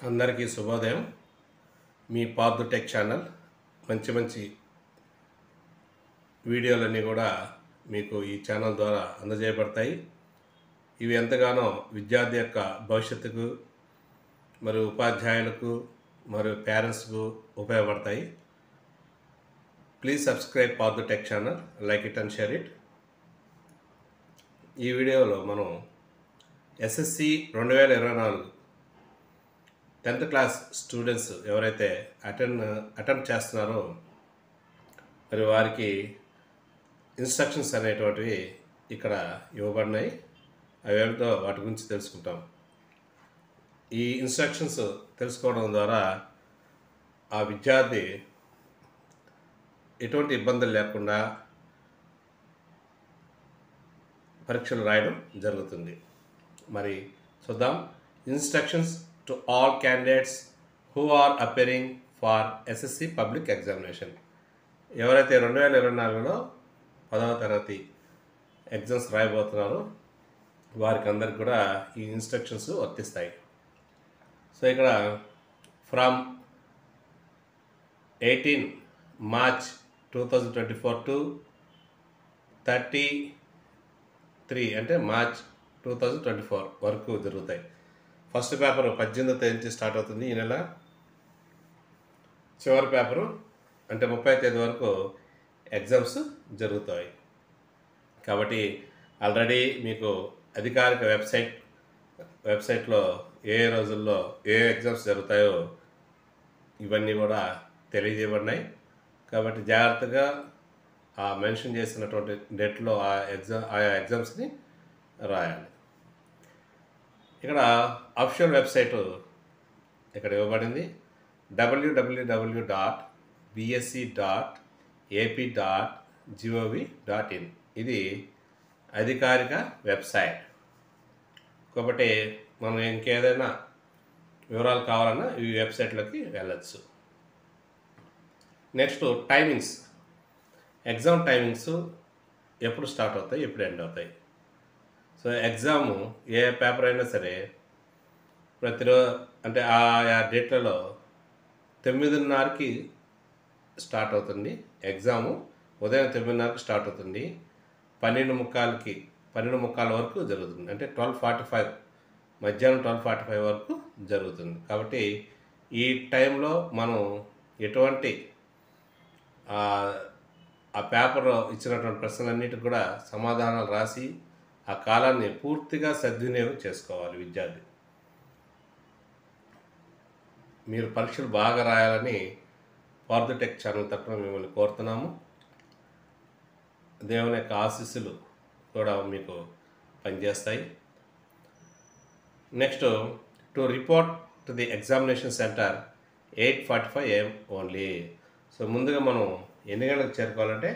అందరికీ శుభోదయం. మీ Partha tech channel మంచి మంచి వీడియోలన్నీ కూడా మీకు ఈ ఛానల్ ద్వారా అందజేయబడతాయి. ఇవి ఎంతగానో విద్యార్థి యొక్క భవిష్యత్తుకు మరియు ఉపాధ్యాయులకు మరియు పేరెంట్స్కు ఉపయోగపడతాయి. Please subscribe Partha tech channel, like it and share it. ఈ వీడియోలో మనం ఎస్ఎస్సి 2024 10th క్లాస్ స్టూడెంట్స్ ఎవరైతే అటెంప్ట్ చేస్తున్నారో మరి వారికి ఇన్స్ట్రక్షన్స్ అనేటువంటివి ఇక్కడ ఇవ్వబడినాయి. అవేమిటో వాటి గురించి తెలుసుకుంటాం. ఈ ఇన్స్ట్రక్షన్స్ తెలుసుకోవడం ద్వారా ఆ విద్యార్థి ఎటువంటి ఇబ్బందులు లేకుండా పరీక్షలు రాయడం జరుగుతుంది. మరి చూద్దాం. Instructions to all candidates who are appearing for SSC public examination. ఎవరైతే 2024లో 10వ తరగతి ఎగ్జామ్స్ రాయబోతున్నారో వారికి అందరికి కూడా ఈ ఇన్స్ట్రక్షన్స్ వర్తిస్తాయి. సో ఇక్కడ ఫ్రమ్ 18 మార్చ్ 2024 టు 33 అంటే మార్చ్ 2024 వరకు జరుగుతాయి. ఫస్ట్ పేపరు 18వ తేదీ నుంచి స్టార్ట్ అవుతుంది. ఈ నెల చివరి పేపరు అంటే 30వ తేదీ వరకు ఎగ్జామ్స్ జరుగుతాయి. కాబట్టి ఆల్రెడీ మీకు అధికారిక వెబ్సైట్లో ఏ రోజుల్లో ఏ ఎగ్జామ్స్ జరుగుతాయో ఇవన్నీ కూడా తెలియజేయబడినాయి. కాబట్టి జాగ్రత్తగా ఆ మెన్షన్ చేసినటువంటి డేట్లో ఆయా ఎగ్జామ్స్ని రాయాలి. ఇక్కడ అఫిషియల్ వెబ్సైటు ఇక్కడ ఇవ్వబడింది. www.bsc.ap.gov.in. ఇది అధికారిక వెబ్సైట్. కాబట్టి మనం ఇంకేదైనా వివరాలు కావాలన్నా ఈ వెబ్సైట్లోకి వెళ్ళచ్చు. Next timings. ఎగ్జామ్ టైమింగ్స్ ఎప్పుడు స్టార్ట్ అవుతాయి, ఎప్పుడు ఎండ్ అవుతాయి. సో ఎగ్జాము ఏ పేపర్ అయినా సరే ప్రతిరోజు అంటే ఆయా డేట్లలో 9:30కి స్టార్ట్ అవుతుంది. ఎగ్జాము ఉదయం 9:30కి స్టార్ట్ అవుతుంది. 12:45 వరకు జరుగుతుంది. అంటే 12:45 మధ్యాహ్నం 12:45 వరకు జరుగుతుంది. కాబట్టి ఈ టైంలో మనం ఎటువంటి ఆ పేపర్లో ఇచ్చినటువంటి ప్రశ్నలన్నిటికి కూడా సమాధానాలు రాసి ఆ కాలాన్ని పూర్తిగా సద్వినియోగం చేసుకోవాలి విద్యార్థి. మీరు పరీక్షలు బాగా రాయాలని పార్థు టెక్ ఛానల్ తరఫున మిమ్మల్ని కోరుతున్నాము. దేవుని యొక్క ఆశీస్సులు కూడా మీకు పనిచేస్తాయి. Next, to report to the examination centre 8:45 AM only. So ముందుగా మనం ఎన్ని గంటలకు చేరుకోవాలంటే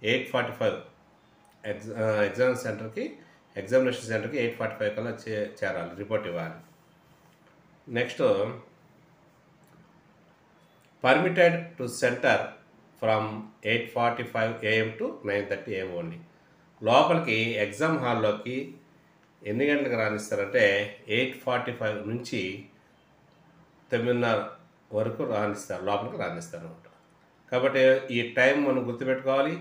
8:45 ఎగ్జామినేషన్ సెంటర్కి 8:45 కల్లా చేరాలి, రిపోర్ట్ ఇవ్వాలి. Next, permitted to centre from 8:45 AM to 9:30 AM only. లోపలికి ఎగ్జామ్ హాల్లోకి ఎన్ని గంటలకు రాణిస్తారంటే 8:45 నుంచి 9:30 వరకు లోపలికి రాణిస్తారు అనమాట. కాబట్టి ఈ టైం మనం గుర్తుపెట్టుకోవాలి.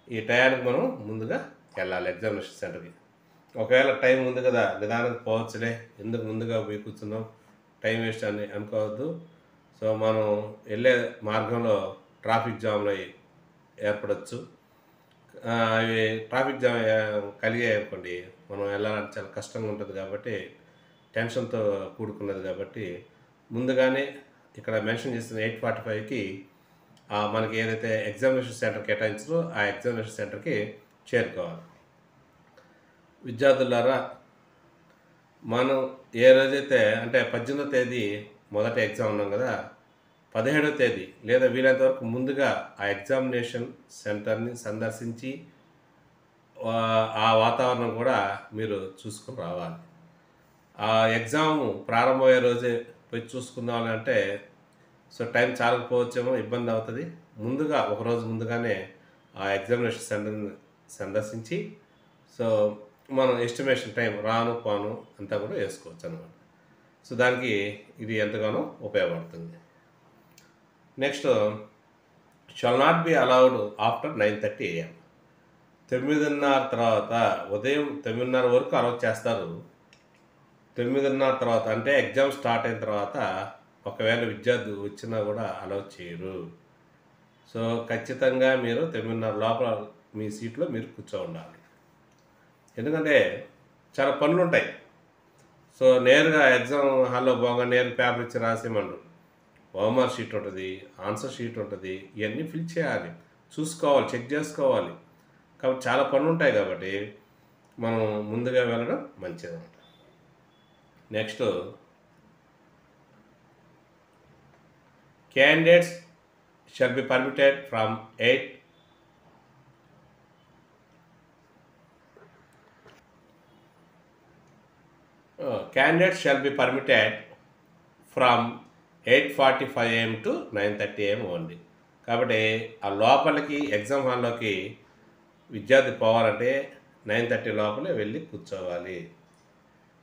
ఈ టయానికి మనం ముందుగా వెళ్ళాలి ఎగ్జామినేషన్ సెంటర్కి. ఒకవేళ టైం ఉంది కదా నిదానంగా పోవచ్చులే, ఎందుకు ముందుగా పోయి కూర్చున్నాం, టైం వేస్ట్ అని అనుకోవద్దు. సో మనం వెళ్ళే మార్గంలో ట్రాఫిక్ జామ్లు ఏర్పడవచ్చు. అవి ట్రాఫిక్ జామ్ కలిగాయి అనుకోండి, మనం వెళ్ళాలంటే చాలా కష్టంగా ఉంటుంది. కాబట్టి టెన్షన్తో కూడుకున్నది. కాబట్టి ముందుగానే ఇక్కడ మెన్షన్ చేసిన 8:45కి మనకి ఏదైతే ఎగ్జామినేషన్ సెంటర్ కేటాయించారో ఆ ఎగ్జామినేషన్ సెంటర్కి చేరుకోవాలి. విద్యార్థులారా, మనం ఏ రోజైతే అంటే 18వ తేదీ మొదటి ఎగ్జామ్ ఉన్నాం కదా, 17వ తేదీ లేదా వీలైనంత వరకు ముందుగా ఆ ఎగ్జామినేషన్ సెంటర్ని సందర్శించి ఆ వాతావరణం కూడా మీరు చూసుకుని రావాలి. ఆ ఎగ్జామ్ ప్రారంభమయ్యే రోజే పోయి చూసుకుందామని అంటే సో టైం చాలకపోవచ్చేమో, ఇబ్బంది అవుతుంది. ముందుగా ఒకరోజు ముందుగానే ఆ ఎగ్జామినేషన్ సెంటర్ని సందర్శించి సో మనం ఎస్టిమేషన్ టైం రాను పోను అంతా కూడా వేసుకోవచ్చు అన్నమాట. సో దానికి ఇది ఎంతగానో ఉపయోగపడుతుంది. Next, shall not be allowed after 9:30 AM. 9:30 తర్వాత, ఉదయం 9:30 వరకు అలౌ చేస్తారు. 9:30 తర్వాత అంటే ఎగ్జామ్ స్టార్ట్ అయిన తర్వాత ఒకవేళ విద్యార్థి వచ్చినా కూడా అలౌ చేయరు. సో ఖచ్చితంగా మీరు 9:30 లోపల మీ సీట్లో మీరు కూర్చో ఉండాలి. ఎందుకంటే చాలా పనులు ఉంటాయి. సో నేరుగా ఎగ్జామ్ హాల్లో పోగా నేరుగా పేపర్ ఇచ్చి రాసేయమనరు. హోంవర్క్ షీట్ ఉంటుంది, ఆన్సర్ షీట్ ఉంటుంది, ఇవన్నీ ఫిల్ చేయాలి, చూసుకోవాలి, చెక్ చేసుకోవాలి. కాబట్టి చాలా పనులు ఉంటాయి కాబట్టి మనం ముందుగా వెళ్ళడం మంచిదన్నమాట. Next, candidates shall be permitted from 8 candidates shall be permitted from 8:45 AM to 9:30 AM only. కాబట్టి ఆ లోపలికి ఎగ్జామ్ హాల్లోకి విద్యార్థి పోవాలంటే 9:30 లోపలే వెళ్ళి కూర్చోవాలి.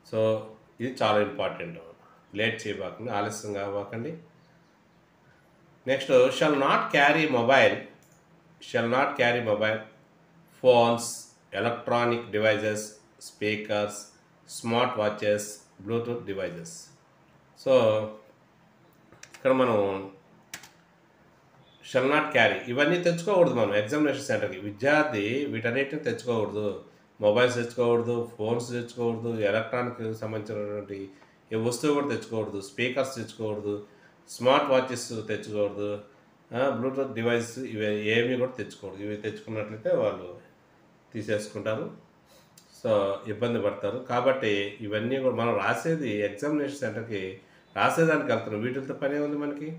సో ఇది చాలా ఇంపార్టెంట్. లేట్ చేయబాకండి, ఆలస్యంగా అవ్వకండి. Next, shall not carry mobile phones, electronic devices, speakers, smart watches, Bluetooth devices. So ఇక్కడ మనం షల్ నాట్ క్యారీ ఇవన్నీ తెచ్చుకోకూడదు. మనం ఎగ్జామినేషన్ సెంటర్కి విద్యార్థి వీటన్నిటిని తెచ్చుకోకూడదు. మొబైల్స్ తెచ్చుకోకూడదు, ఫోన్స్ తెచ్చుకోకూడదు, ఎలక్ట్రానిక్ సంబంధించినటువంటి ఏ వస్తువు కూడా తెచ్చుకోకూడదు, స్పీకర్స్ తెచ్చుకోకూడదు, స్మార్ట్ వాచెస్ తెచ్చుకోకూడదు, బ్లూటూత్ డివైస్ ఇవి ఏమీ కూడా తెచ్చుకోకూడదు. ఇవి తెచ్చుకున్నట్లయితే వాళ్ళు తీసేసుకుంటారు, సో ఇబ్బంది పడతారు. కాబట్టి ఇవన్నీ కూడా మనం రాసేది ఎగ్జామినేషన్ సెంటర్కి రాసేదానికి వెళ్తున్నాం, వీటితో పనే ఉంది మనకి.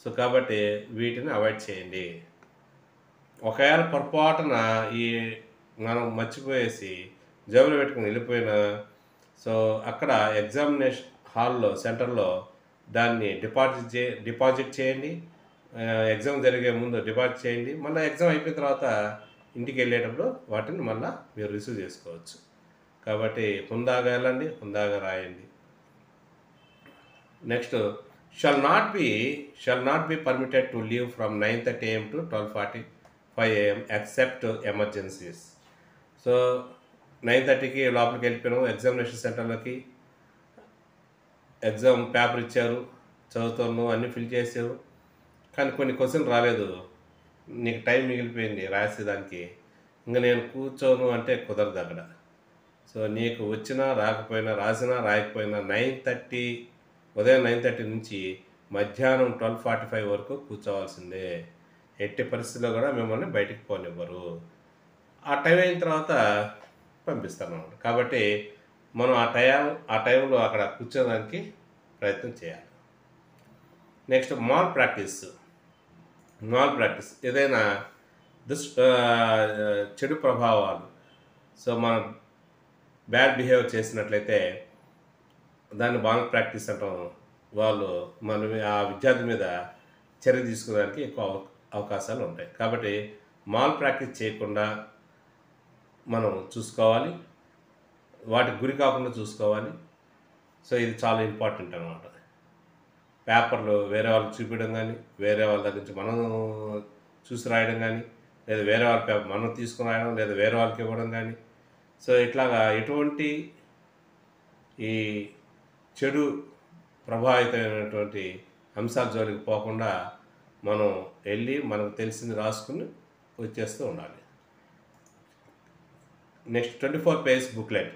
సో కాబట్టి వీటిని అవాయిడ్ చేయండి. ఒకవేళ పొరపాటున ఈ మనం మర్చిపోయేసి జేబులో పెట్టుకుని వెళ్ళిపోయినా, సో అక్కడ ఎగ్జామినేషన్ హాల్లో సెంటర్లో దాన్ని డిపాజిట్ చేయండి. ఎగ్జామ్ జరిగే ముందు డిపాజిట్ చేయండి. మళ్ళీ ఎగ్జామ్ అయిపోయిన తర్వాత ఇంటికి వెళ్ళేటప్పుడు వాటిని మళ్ళీ మీరు రిసీవ్ చేసుకోవచ్చు. కాబట్టి హుందాగా వెళ్ళండి, హుందాగా రాయండి. Next, shall not be permitted to leave from 9:30 AM to 12:45 AM except emergencies. So 9:30కి లోపలికి వెళ్ళిపోయాము ఎగ్జామినేషన్ సెంటర్లోకి, ఎగ్జామ్ పేపర్ ఇచ్చారు, చదువుతాను, అన్నీ ఫిల్ చేసావు, కానీ కొన్ని క్వశ్చన్ రాలేదు, నీకు టైం మిగిలిపోయింది రాసేదానికి, ఇంకా నేను కూర్చోను అంటే కుదరదు అక్కడ. సో నీకు వచ్చినా రాకపోయినా, రాసినా రాయకపోయినా ఉదయం 9:30 నుంచి మధ్యాహ్నం 12:45 వరకు కూర్చోవాల్సిందే. ఎట్టి పరిస్థితుల్లో కూడా మిమ్మల్ని బయటికి పోనివ్వరు. ఆ టైం అయిన తర్వాత పంపిస్తాను అన్నమాట. కాబట్టి మనం ఆ టైంలో అక్కడ కూర్చోడానికి ప్రయత్నం చేయాలి. నెక్స్ట్, మాల్ ప్రాక్టీస్ ఏదైనా చెడు ప్రభావాలు, సో మనం బ్యాడ్ బిహేవ్ చేసినట్లయితే దాన్ని మాల్ ప్రాక్టీస్ అంటాం. వాళ్ళు ఆ విద్యార్థి మీద చర్య తీసుకోవడానికి ఎక్కువ అవకాశాలు ఉంటాయి. కాబట్టి మాల్ ప్రాక్టీస్ చేయకుండా మనం చూసుకోవాలి, వాటికి గురి కాకుండా చూసుకోవాలి. సో ఇది చాలా ఇంపార్టెంట్ అన్నమాట. పేపర్లు వేరే వాళ్ళకి చూపించడం కానీ, వేరే వాళ్ళ దగ్గర నుంచి మనం చూసి రాయడం కానీ, లేదా వేరే వాళ్ళ పేపర్ మనం తీసుకుని రాయడం, లేదా వేరే వాళ్ళకి ఇవ్వడం కానీ, సో ఇట్లాగా ఎటువంటి ఈ చెడు ప్రభావితమైనటువంటి అంశాల జోలికి పోకుండా మనం వెళ్ళి మనకు తెలిసింది రాసుకుని వచ్చేస్తూ ఉండాలి. Next, 24 page booklet.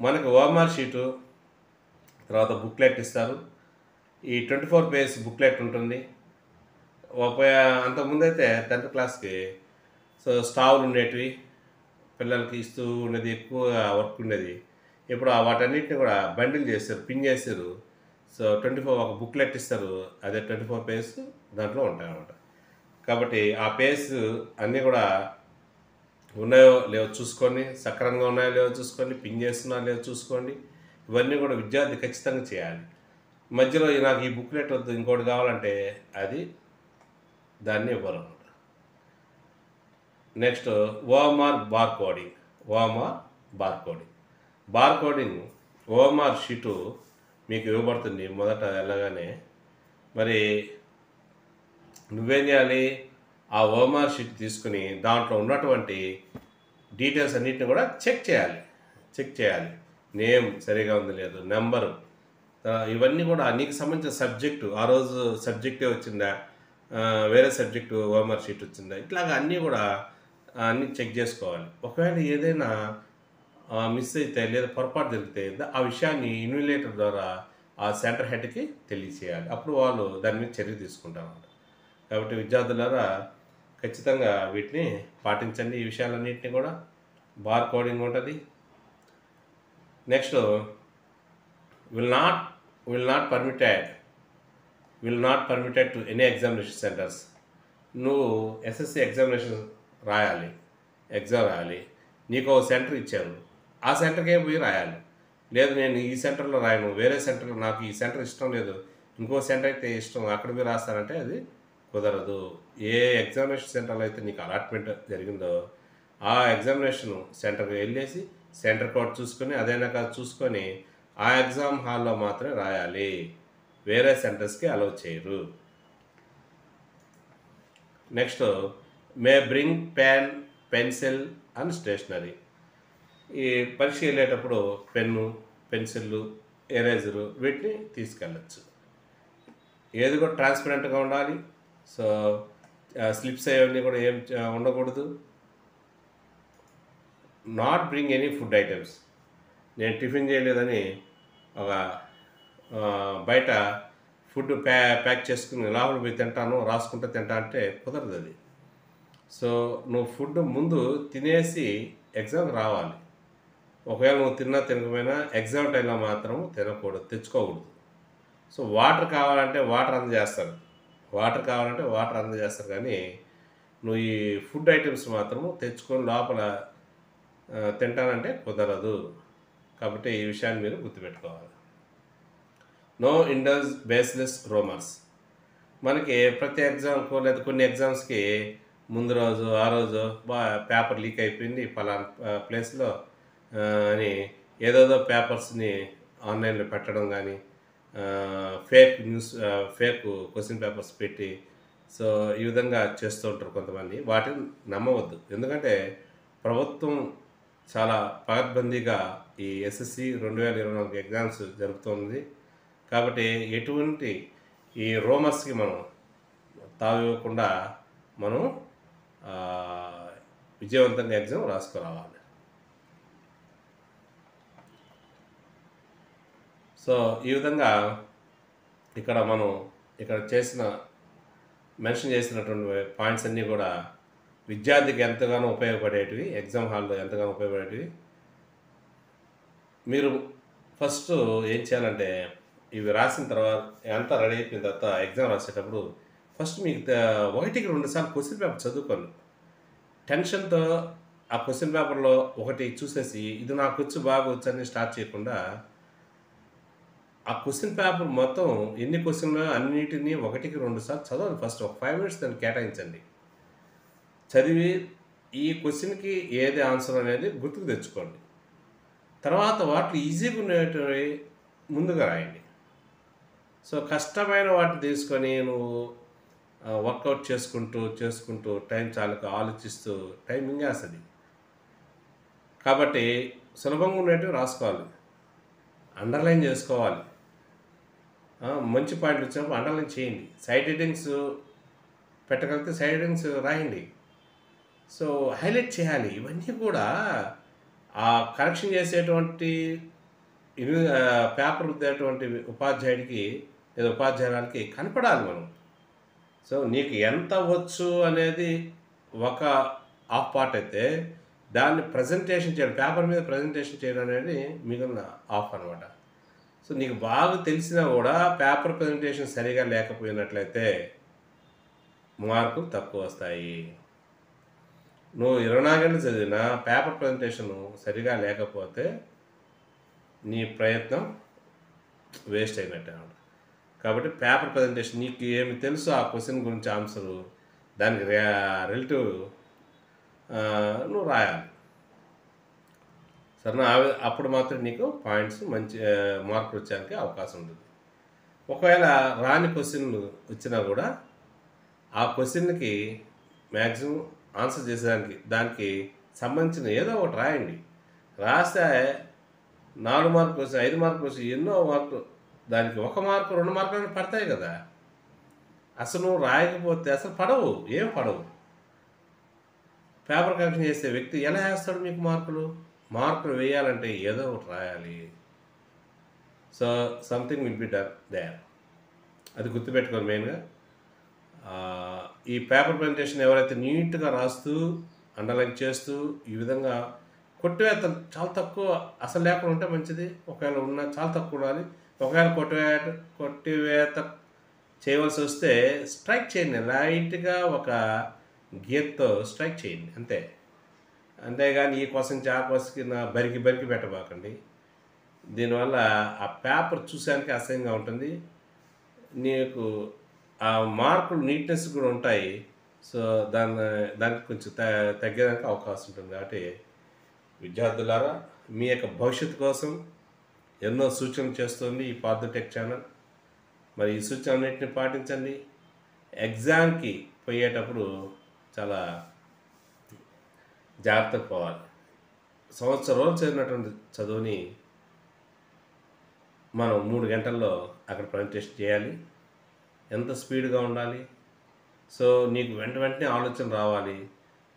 మనకు ఓఎంఆర్ షీటు తర్వాత బుక్లెట్ ఇస్తారు. ఈ 24 పేజ్ బుక్లెట్ ఉంటుంది. అంతకుముందైతే 10th క్లాస్కి సో స్టావులు ఉండేటివి, పిల్లలకి ఇస్తూ ఉండేది, ఎక్కువగా వర్క్ ఉండేది. ఇప్పుడు వాటన్నిటిని కూడా బండిల్ చేస్తారు, పిన్ చేస్తారు. సో 24 ఒక బుక్లెట్ ఇస్తారు, అదే 24 పేజ్ దాంట్లో ఉంటాయన్నమాట. కాబట్టి ఆ పేజ్ అన్నీ కూడా ఉన్నాయో లేవో చూసుకోండి, సక్రమంగా ఉన్నాయో లేవో చూసుకోండి, పిన్ చేస్తున్నాయో లేవో చూసుకోండి. ఇవన్నీ కూడా విద్యార్థి ఖచ్చితంగా చేయాలి. మధ్యలో నాకు ఈ బుక్లెట్ వద్దు ఇంకోటి కావాలంటే దాన్ని ఇవ్వరు అన్నమాట. Next, OMR bar coding. OMR sheet మీకు ఇవ్వబడుతుంది మొదట వెళ్ళగానే. మరి నువ్వేం చేయాలి, ఆ ఓఎంఆర్ షీట్ తీసుకుని దాంట్లో ఉన్నటువంటి డీటెయిల్స్ అన్నిటిని కూడా చెక్ చేయాలి. నేమ్ సరిగా ఉంది లేదు, నెంబరు, ఇవన్నీ కూడా నీకు సంబంధించిన సబ్జెక్టు, ఆ రోజు సబ్జెక్టే వచ్చిందా, వేరే సబ్జెక్టు ఓఎంఆర్ షీట్ వచ్చిందా, ఇట్లాగా అన్నీ కూడా అన్నీ చెక్ చేసుకోవాలి. ఒకవేళ ఏదైనా మిస్ అయితే లేదా పొరపాటు జరిగితే ఆ విషయాన్ని ఇన్విజిలేటర్ ద్వారా ఆ సెంటర్ హెడ్కి తెలియచేయాలి. అప్పుడు వాళ్ళు దాని మీద చర్య తీసుకుంటారు. కాబట్టి విద్యార్థులారా ఖచ్చితంగా వీటిని పాటించండి. ఈ విషయాలన్నింటినీ కూడా బార్ కోడింగ్ ఉంటుంది. Next will not permitted to any examination centers. నువ్వు ఎస్ఎస్సి ఎగ్జామ్ రాయాలి, నీకు ఒక సెంటర్ ఇచ్చారు, ఆ సెంటర్కే పోయి రాయాలి. లేదు నేను ఈ సెంటర్లో రాయను, వేరే సెంటర్లో నాకు ఈ సెంటర్ ఇష్టం లేదు, ఇంకో సెంటర్ అయితే ఇష్టం, అక్కడ పోయి రాస్తానంటే అది కుదరదు. ఏ ఎగ్జామినేషన్ సెంటర్లో అయితే నీకు అలాట్మెంట్ జరిగిందో ఆ ఎగ్జామినేషన్ సెంటర్కి వెళ్ళేసి సెంటర్ కోడ్ చూసుకొని అదైనా కాదు చూసుకొని ఆ ఎగ్జామ్ హాల్లో మాత్రమే రాయాలి, వేరే సెంటర్స్కి అలౌ చేయరు. Next may bring pen, pencil and stationery. ఈ పరీక్ష వెళ్ళేటప్పుడు పెన్ను, పెన్సిళ్ళు, ఎరేజరు వీటిని తీసుకెళ్ళచ్చు. ఏది కూడా ట్రాన్స్పరెంట్గా ఉండాలి. సో స్లిప్స్ అవన్నీ కూడా ఏం ఉండకూడదు. Not bring any food items. నేను టిఫిన్ చేయలేదని ఒక బయట ఫుడ్ ప్యాక్ చేసుకుని లోపల పోయి తింటాను, రాసుకుంటే తింటా అంటే కుదరదు అది. సో నువ్వు ఫుడ్ ముందు తినేసి ఎగ్జామ్కి రావాలి. ఒకవేళ నువ్వు తినకపోయినా ఎగ్జామ్ టైంలో మాత్రం తెచ్చుకోకూడదు. సో వాటర్ కావాలంటే వాటర్ అందజేస్తారు కానీ నువ్వు ఈ ఫుడ్ ఐటమ్స్ మాత్రము తెచ్చుకొని లోపల తింటానంటే కుదరదు. కాబట్టి ఈ విషయాన్ని మీరు గుర్తుపెట్టుకోవాలి. No induce baseless rumours. మనకి ప్రతి ఎగ్జామ్కు లేదా కొన్ని ఎగ్జామ్స్కి ముందు రోజు ఆ రోజు పేపర్ లీక్ అయిపోయింది పలానా ప్లేస్లో అని ఏదోదో పేపర్స్ని ఆన్లైన్లో పెట్టడం కానీ ఫేక్ క్వశ్చన్ పేపర్స్ పెట్టి సో ఈ విధంగా చేస్తూ ఉంటారు కొంతమంది. వాటిని నమ్మవద్దు. ఎందుకంటే ప్రభుత్వం చాలా పకడ్బందీగా ఈ ఎస్ఎస్సి 2024 ఎగ్జామ్స్ జరుపుతుంది. కాబట్టి ఎటువంటి ఈ రూమర్స్కి మనం తావివ్వకుండా మనం విజయవంతంగా ఎగ్జామ్ రాసుకురావాలి. సో ఈ విధంగా ఇక్కడ మెన్షన్ చేసినటువంటి పాయింట్స్ అన్నీ కూడా విద్యార్థికి ఎంతగానో ఉపయోగపడేటివి, ఎగ్జామ్ హాల్లో ఎంతగానో ఉపయోగపడేటివి. మీరు ఫస్ట్ ఏం చేయాలంటే ఇవి రాసిన తర్వాత అంతా రెడీ అయిపోయిన తర్వాత ఎగ్జామ్ రాసేటప్పుడు ఫస్ట్ మీకు 1కి 2 సార్లు క్వశ్చన్ పేపర్ చదువుకోండి. టెన్షన్తో ఆ క్వశ్చన్ పేపర్లో ఒకటి చూసేసి ఇది నాకు బాగా వచ్చు అని స్టార్ట్ చేయకుండా ఆ క్వశ్చన్ పేపర్ మొత్తం ఎన్ని క్వశ్చన్లు అన్నిటినీ 1కి 2 సార్లు చదవండి. ఫస్ట్ ఒక 5 minutes దాన్ని కేటాయించండి. చదివి ఈ క్వశ్చన్కి ఏది ఆన్సర్ అనేది గుర్తుకు తెచ్చుకోండి. తర్వాత వాటిని ఈజీగా ఉండేటివి ముందుగా రాయండి. సో కష్టమైన వాటిని తీసుకొని నువ్వు వర్కౌట్ చేసుకుంటూ టైం చాలక ఆలోచిస్తూ టైం మింగేస్తుంది. కాబట్టి సులభంగా ఉండేటివి రాసుకోవాలి, అండర్లైన్ చేసుకోవాలి. మంచి పాయింట్లు వచ్చినప్పుడు అండర్లైన్ చేయండి. సైడ్ హెడ్డింగ్స్ పెట్టగలిగితే సైడ్ హెడ్డింగ్స్ రాయండి. సో హైలైట్ చేయాలి. ఇవన్నీ కూడా ఆ కరెక్షన్ చేసేటువంటి పేపర్ రుద్దేటువంటి ఉపాధ్యాయుడికి లేదా ఉపాధ్యాయురాలకి కనపడాలి మనం. సో నీకు ఎంత వచ్చు అనేది ఒక హాఫ్ పార్ట్ అయితే దాన్ని ప్రజెంటేషన్ చేయడం, పేపర్ మీద ప్రజెంటేషన్ చేయడం అనేది మిగిలిన హాఫ్ అనమాట. సో నీకు బాగా తెలిసినా కూడా పేపర్ ప్రజెంటేషన్ సరిగా లేకపోయినట్లయితే మార్కులు తక్కువ వస్తాయి. నువ్వు 24 గంటలు చదివినా పేపర్ ప్రజెంటేషన్ సరిగా లేకపోతే నీ ప్రయత్నం వేస్ట్ అయినట్టే. కాబట్టి పేపర్ ప్రజెంటేషన్ నీకు ఏమి తెలుసు ఆ క్వశ్చన్ గురించి ఆన్సరు దానికి రిలేటివ్ నువ్వు రాయాలి. సరేనా? అప్పుడు మాత్రం నీకు పాయింట్స్ మంచి మార్కులు వచ్చేదానికి అవకాశం ఉంటుంది. ఒకవేళ రాని క్వెషన్లు వచ్చినా కూడా ఆ క్వెషన్‌కి మ్యాక్సిమం ఆన్సర్ చేసేదానికి దానికి సంబంధించిన ఏదో ఒకటి రాయండి. రాస్తే 4 మార్కులు క్వెషన్, 5 మార్కులు క్వెషన్ ఎన్నో మార్కులు దానికి 1 మార్కు, 2 మార్కులైనా పడతాయి కదా! అసలు నువ్వు రాయకపోతే అసలు పడవు. ఏం పడవు. పేపర్ కరెక్షన్ చేసే వ్యక్తి ఎలా వేస్తాడు మీకు మార్కులు? మార్కులు వేయాలంటే ఏదో ఒకటి రాయాలి. So, something will be done there. అది గుర్తుపెట్టుకోవాలి మెయిన్‌గా. ఈ పేపర్ ప్రజెంటేషన్ ఎవరైతే నీట్‌గా రాస్తూ, అండర్‌లైన్ చేస్తూ, ఈ విధంగా కొట్టివేతలు చాలా తక్కువ అసలు లేకుండా ఉంటే మంచిది. ఒకవేళ ఉన్నా చాలా తక్కువ ఉండాలి. ఒకవేళ కొట్టివేత చేయవలసొస్తే స్ట్రైక్ చేయండి. లైట్‌గా ఒక గీతతో స్ట్రైక్ చేయండి అంతే. అంతేగాని ఈ క్వెషన్‌కి ఆ క్వెషన్‌కి బరికి పెట్టబాకండి. దీనివల్ల ఆ పేపర్ చూసానికి అసహ్యంగా ఉంటుంది. నీకు ఆ మార్కులు నీట్‌నెస్ కూడా ఉంటాయి. సో, దానికి కొంచెం తగ్గేదానికి అవకాశం ఉంటుంది. కాబట్టి విద్యార్థులారా, మీ యొక్క భవిష్యత్తు కోసం ఎన్నో సూచనలు చేస్తుంది ఈ పార్థటెక్ ఛానల్. మరి ఈ సూచనలన్నింటిని పాటించండి. ఎగ్జామ్‌కి పోయేటప్పుడు చాలా జాగ్రత్తగా పోవాలి. సంవత్సరం రోజులు చదివినటువంటి చదువుని మనం 3 గంటల్లో అక్కడ ప్రజెంటేషన్ చేయాలి. ఎంత స్పీడ్‌గా ఉండాలి. సో, నీకు వెంటనే ఆలోచన రావాలి.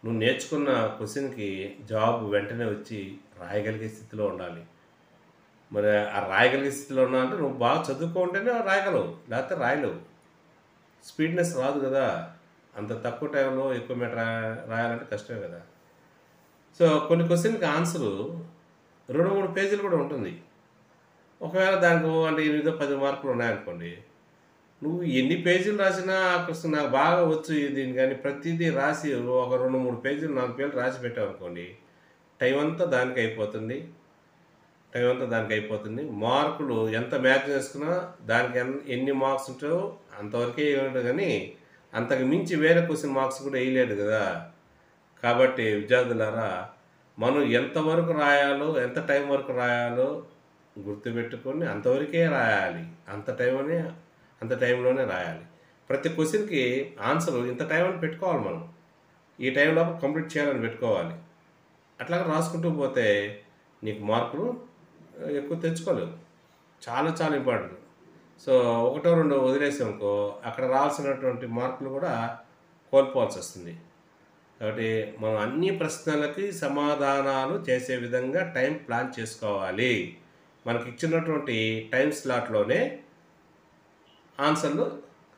నువ్వు నేర్చుకున్న క్వెషన్‌కి జవాబు వెంటనే వచ్చి రాయగలిగే స్థితిలో ఉండాలి. మరి ఆ రాయగలిగే స్థితిలో ఉన్నావంటే నువ్వు బాగా చదువుకుంటేనే రాయగలవు. లేకపోతే రాయలేవు. స్పీడ్‌నెస్ రాదు కదా! అంత తక్కువ టైంలో ఎక్కువ మీటర్ రాయాలంటే కష్టమే కదా! సో, కొన్ని క్వెషన్‌కి ఆన్సరు 2, 3 పేజీలు కూడా ఉంటుంది. ఒకవేళ దానికి అంటే 8, 10 మార్కులు ఉన్నాయనుకోండి. నువ్వు ఎన్ని పేజీలు రాసినా ఆ క్వెషన్ నాకు బాగా వచ్చు దీన్ని కానీ ప్రతిదీ రాసి ఒక 2, 3 పేజీలు 4 పేజీలు రాసి పెట్టావనుకోండి. టైం అంతా దానికి అయిపోతుంది. మార్కులు ఎంత మ్యాచ్ చేసుకున్నా దానికి ఎన్ని మార్క్స్ ఉంటాయో అంతవరకే ఇవ్వడు కానీ అంతకు మించి వేరే క్వెషన్ మార్క్స్ కూడా వేయలేడు కదా! కాబట్టి విద్యార్థులారా, మనం ఎంతవరకు రాయాలో, ఎంత టైం వరకు రాయాలో గుర్తుపెట్టుకొని అంతవరకే రాయాలి. అంత టైంలోనే రాయాలి. ప్రతి క్వెషన్‌కి ఆన్సర్ ఇంత టైం అని పెట్టుకోవాలి మనం. ఈ టైంలోపు కంప్లీట్ చేయాలని పెట్టుకోవాలి. అట్లాగా రాసుకుంటూ పోతే నీకు మార్కులు ఎక్కువ తెచ్చుకోలేవు. చాలా చాలా ఇంపార్టెంట్. సో, ఒకటో రెండో వదిలేసామనుకో అక్కడ రావాల్సినటువంటి మార్కులు కూడా కోల్పోవాల్సొస్తుంది. కాబట్టి మనం అన్ని ప్రశ్నలకి సమాధానాలు చేసే విధంగా టైం ప్లాన్ చేసుకోవాలి. మనకిచ్చినటువంటి టైం స్లాట్‌లోనే ఆన్సర్‌లు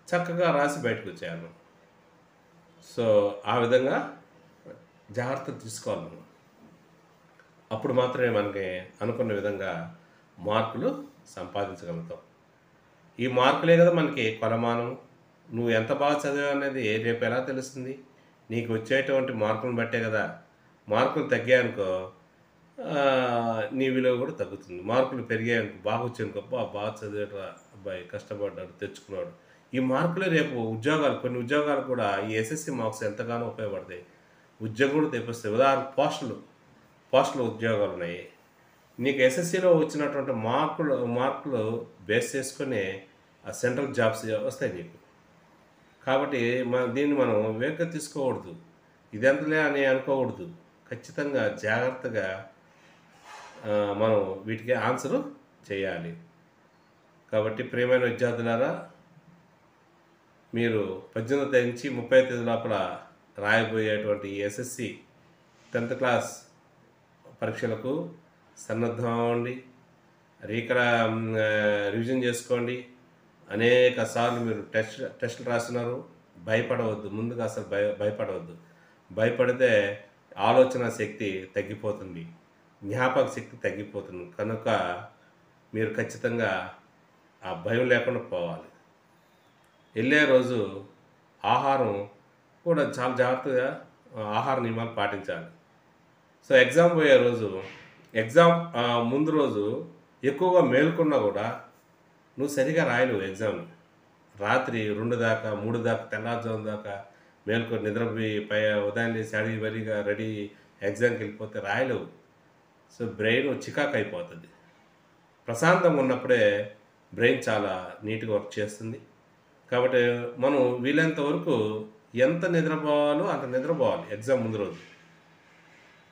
చక్కగా రాసి బయటకొచ్చేయాలి. సో, ఆ విధంగా జాగ్రత్తలు తీసుకోవాలి మనం. అప్పుడు మాత్రమే మనకి అనుకున్న విధంగా మార్కులు సంపాదించగలుగుతాం. ఈ మార్కులే కదా మనకి కొలమానం. నువ్వు ఎంత బాగా చదివావనేది రేపు ఎలా తెలుస్తుంది? నీకు వచ్చేటువంటి మార్కులను బట్టే కదా! మార్కులు తగ్గాయనుకో నీ విలువ కూడా తగ్గుతుంది. మార్కులు పెరిగాయనుకో, బాగా వచ్చాయనుకో, అబ్బా! బాగా చదివాడురా అబ్బాయి, కష్టపడ్డాడు, తెచ్చుకున్నాడు. ఈ మార్కులే రేపు కొన్ని ఉద్యోగాలు కూడా ఈ ఎస్ఎస్‌సి మార్క్స్ ఎంతగానో ఉపయోగపడతాయి. ఉద్యోగం కూడా తెప్పిస్తాయి. ఉదాహరణకు పోస్టుల ఉద్యోగాలు ఉన్నాయి. నీకు ఎస్ఎస్‌సిలో వచ్చినటువంటి మార్కులు బేస్ చేసుకొని ఆ సెంట్రల్ జాబ్స్ వస్తాయి నీకు. కాబట్టి దీన్ని మనం వేగంగా తీసుకోకూడదు. ఇదెంతలే అని అనుకోకూడదు. ఖచ్చితంగా జాగ్రత్తగా మనం వీటికి ఆన్సరు చేయాలి. కాబట్టి ప్రియమైన విద్యార్థులారా, మీరు 18వ తేదీ నుంచి 30వ తేదీ లోపల రాయబోయేటువంటి ఎస్ఎస్‌సి 10th క్లాస్ పరీక్షలకు సన్నద్ధం అవ్వండి. రివిజన్ చేసుకోండి. అనేక సార్లు మీరు టెస్టులు రాస్తున్నారు. భయపడవద్దు. ముందుగా అసలు భయపడవద్దు. భయపడితే ఆలోచన శక్తి తగ్గిపోతుంది. జ్ఞాపక శక్తి తగ్గిపోతుంది. కనుక మీరు ఖచ్చితంగా ఆ భయం లేకుండా పోవాలి. వెళ్ళే రోజు ఆహారం కూడా చాలా జాగ్రత్తగా ఆహార నియమాలు పాటించాలి. సో, ఎగ్జామ్ ముందు రోజు ఎక్కువగా మేలుకున్నా కూడా నువ్వు సరిగా రాయలేవు ఎగ్జామ్‌ని. రాత్రి 2 దాకా, 3 దాకా, తెల్లారుజాము దాకా మేలుకొని నిద్రపోయి ఉదయం లేసి రెడీ ఎగ్జామ్‌కి వెళ్ళిపోతే రాయలేవు. సో బ్రెయిన్ చికాకు అయిపోతుంది. ప్రశాంతంగా ఉన్నప్పుడే బ్రెయిన్ చాలా నీట్గా వర్క్ చేస్తుంది. కాబట్టి మనం వీలైనంత వరకు ఎంత నిద్రపోవాలో అంత నిద్రపోవాలి ఎగ్జామ్ ముందు రోజు.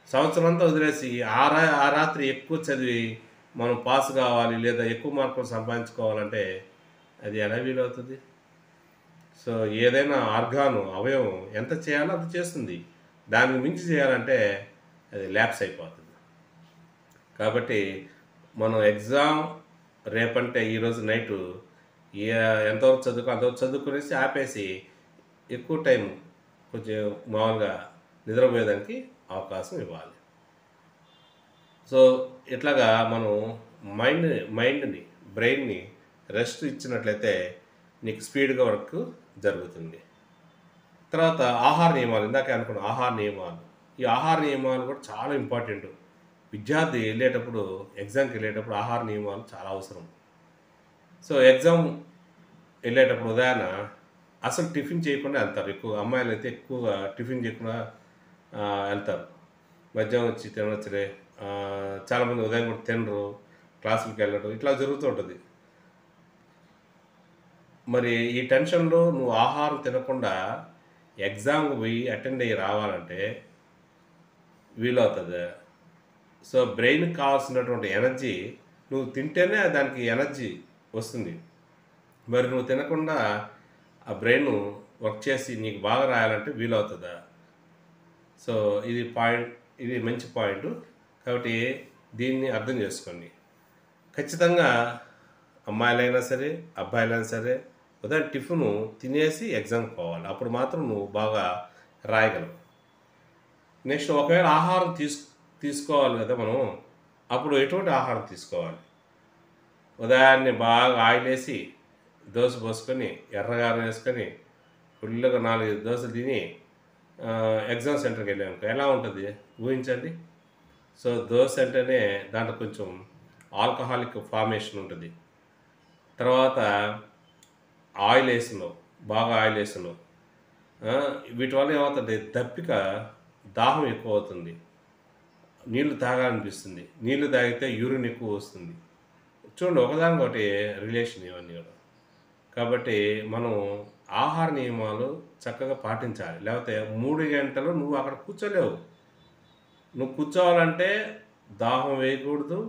సంవత్సరం అంతా వదిలేసి ఆ రాత్రి ఎక్కువ చదివి మనం పాస్ కావాలి లేదా ఎక్కువ మార్కులు సంపాదించుకోవాలంటే అది ఎలా వీలవుతుంది? సో ఏదైనా అవయవం ఎంత చేయాలో అంత చేస్తుంది. దానికి మించి చేయాలంటే అది ల్యాప్స్ అయిపోతుంది. కాబట్టి మనం ఎగ్జామ్ రేపంటే ఈరోజు నైటు ఎంతవరకు అంతవరకు చదువుకునేసి ఆపేసి ఎక్కువ టైం కొంచెం మామూలుగా నిద్రపోయేదానికి అవకాశం ఇవ్వాలి. సో ఇట్లాగా మనం మైండ్ని బ్రెయిన్ని రెస్ట్ ఇచ్చినట్లయితే నీకు స్పీడ్గా వర్క్ జరుగుతుంది. తర్వాత ఆహార నియమాలు, ఇందాక అనుకున్న ఆహార నియమాలు. ఈ ఆహార నియమాలు కూడా చాలా ఇంపార్టెంట్. విద్యార్థి ఎగ్జామ్కి వెళ్ళేటప్పుడు ఆహార నియమాలు చాలా అవసరం. సో ఎగ్జామ్ వెళ్ళేటప్పుడు ఉదయాన అసలు టిఫిన్ చేయకుండా వెళ్తారు. అమ్మాయిలు అయితే ఎక్కువగా టిఫిన్ చేయకుండా వెళ్తారు. మధ్యాహ్నం వచ్చి తినవచ్చులే, చాలామంది ఉదయం కూడా తినరు, క్లాసులకు వెళ్ళడం ఇట్లా జరుగుతూ ఉంటుంది. మరి ఈ టెన్షన్లో నువ్వు ఆహారం తినకుండా ఎగ్జామ్కి పోయి అటెండ్ అయ్యి రావాలంటే వీలవుతుంది? సో బ్రెయిన్కి కావాల్సినటువంటి ఎనర్జీ నువ్వు తింటేనే దానికి ఎనర్జీ వస్తుంది. మరి నువ్వు తినకుండా ఆ బ్రెయిన్ వర్క్ చేసి నీకు బాగా రాయాలంటే వీలవుతుందా? సో ఇది మంచి పాయింట్. కాబట్టి దీన్ని అర్థం చేసుకోండి. ఖచ్చితంగా అమ్మాయిలైనా సరే అబ్బాయిలైనా సరే ఉదయం టిఫిన్ తినేసి ఎగ్జామ్కి పోవాలి. అప్పుడు మాత్రం నువ్వు బాగా రాయగలవు. నెక్స్ట్ ఒకవేళ ఆహారం తీసుకోవాలి కదా మనం, అప్పుడు ఎటువంటి ఆహారం తీసుకోవాలి? ఉదయాన్నే బాగా ఆయిల్ వేసి దోశ పోసుకొని ఎర్రగారం వేసుకొని ఫుల్గా 4 దోశలు తిని ఎగ్జామ్ సెంటర్కి వెళ్ళాము ఎలా ఉంటుంది ఊహించండి. సో దోశ అంటేనే దాంట్లో కొంచెం ఆల్కహాలిక్ ఫార్మేషన్ ఉంటుంది. తర్వాత బాగా ఆయిల్ వేసినావు, వీటి వల్ల ఏమవుతుంది? దప్పిక, దాహం ఎక్కువ అవుతుంది, నీళ్లు తాగాలనిపిస్తుంది, నీళ్లు తాగితే యూరిన్ ఎక్కువ వస్తుంది. చూడండి, ఒకదానికొకటి రిలేషన్ ఇవన్నీ కూడా. కాబట్టి మనం ఆహార నియమాలు చక్కగా పాటించాలి. లేకపోతే 3 గంటలు నువ్వు అక్కడ కూర్చోలేవు. నువ్వు కూర్చోవాలంటే దాహం వేయకూడదు,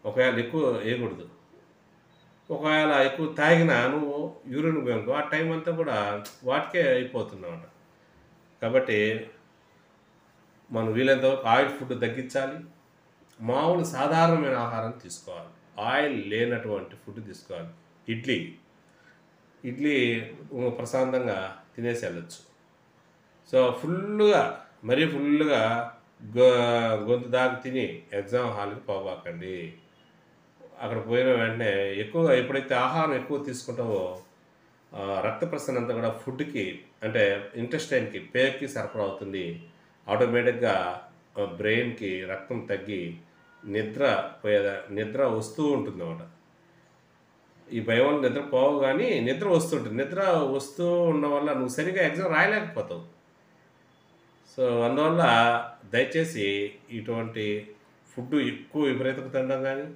ఒకవేళ ఎక్కువ వేయకూడదు. ఒకవేళ ఎక్కువ తాగినా నువ్వు యూరిన్ పోయానుకో ఆ టైం అంతా కూడా వాటికే అయిపోతుందన్నమాట. కాబట్టి మనం వీలైనంతవరకు ఆయిల్ ఫుడ్ తగ్గించాలి. మామూలు సాధారణమైన ఆహారం తీసుకోవాలి. ఆయిల్ లేనటువంటి ఫుడ్ తీసుకోవాలి. ఇడ్లీ ప్రశాంతంగా తినేసి వెళ్ళచ్చు. సో మరీ ఫుల్గా గొంతు దాకా తిని ఎగ్జామ్ హాల్కి పోబాకండి. అక్కడ పోయిన వెంటనే ఎప్పుడైతే ఆహారం ఎక్కువ తీసుకుంటావో రక్త ప్రసరణ అంతా కూడా ఫుడ్కి అంటే ఇంటెస్టైన్కి పేగుకి సరఫరా అవుతుంది. ఆటోమేటిక్గా బ్రెయిన్కి రక్తం తగ్గి నిద్ర వస్తూ ఉంటుంది అన్నమాట. ఈ భయం వల్ల నిద్ర పోవు, కానీ నిద్ర వస్తుంటుంది. నిద్ర వస్తూ ఉండడం వల్ల నువ్వు సరిగా ఎగ్జామ్ రాయలేకపోతావు. సో అందువల్ల దయచేసి ఇటువంటి ఫుడ్ ఎక్కువ విపరీతంగా తినడం కానీ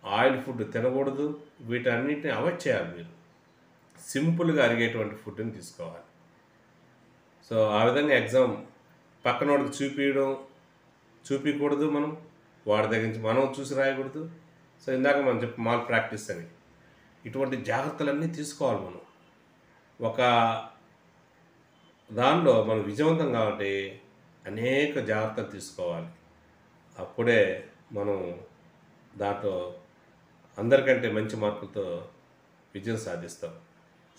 ఆయిల్ ఫుడ్ తినకూడదు. వీటన్నిటిని అవాయిడ్ చేయాలి. మీరు సింపుల్గా అరిగేటువంటి ఫుడ్ని తీసుకోవాలి. సో ఆ విధంగా ఎగ్జామ్ పక్కనోడికి చూపించకూడదు. వాడి దగ్గర నుంచి మనం చూసి రాయకూడదు. సో ఇందాక మనం మాల్ ప్రాక్టీస్ అని ఇటువంటి జాగ్రత్తలన్నీ తీసుకోవాలి. మనం ఒక దానిలో మనం విజయవంతం కావాలంటే అనేక జాగ్రత్తలు తీసుకోవాలి. అప్పుడే మనం దాంట్లో అందరికంటే మంచి మార్కులతో విజయం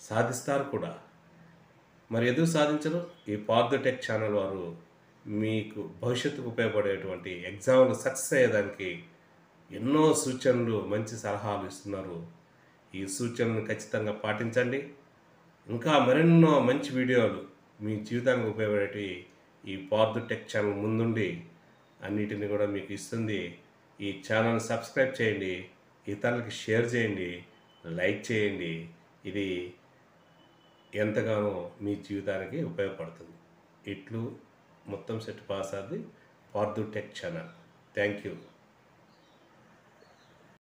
సాధిస్తారు కూడా. మరి ఎందుకు సాధించరు? ఈ పార్థటెక్ ఛానల్ వారు మీకు భవిష్యత్తుకు ఉపయోగపడేటువంటి ఎగ్జామ్లు సక్సెస్ అయ్యేదానికి ఎన్నో సూచనలు, మంచి సలహాలు ఇస్తున్నారు. ఈ సూచనలను ఖచ్చితంగా పాటించండి. ఇంకా మరెన్నో మంచి వీడియోలు మీ జీవితానికి ఉపయోగపడేవి ఈ పార్థటెక్ ఛానల్ ముందుండి అన్నిటిని కూడా మీకు ఇస్తుంది. ఈ ఛానల్ సబ్స్క్రైబ్ చేయండి, ఇతరులకి షేర్ చేయండి, లైక్ చేయండి. ఇది ఎంతగానో మీ జీవితానికి ఉపయోగపడుతుంది. ఇట్లు మొత్తం సెట్ పాస్ అది పార్థటెక్ ఛానల్. Thank you.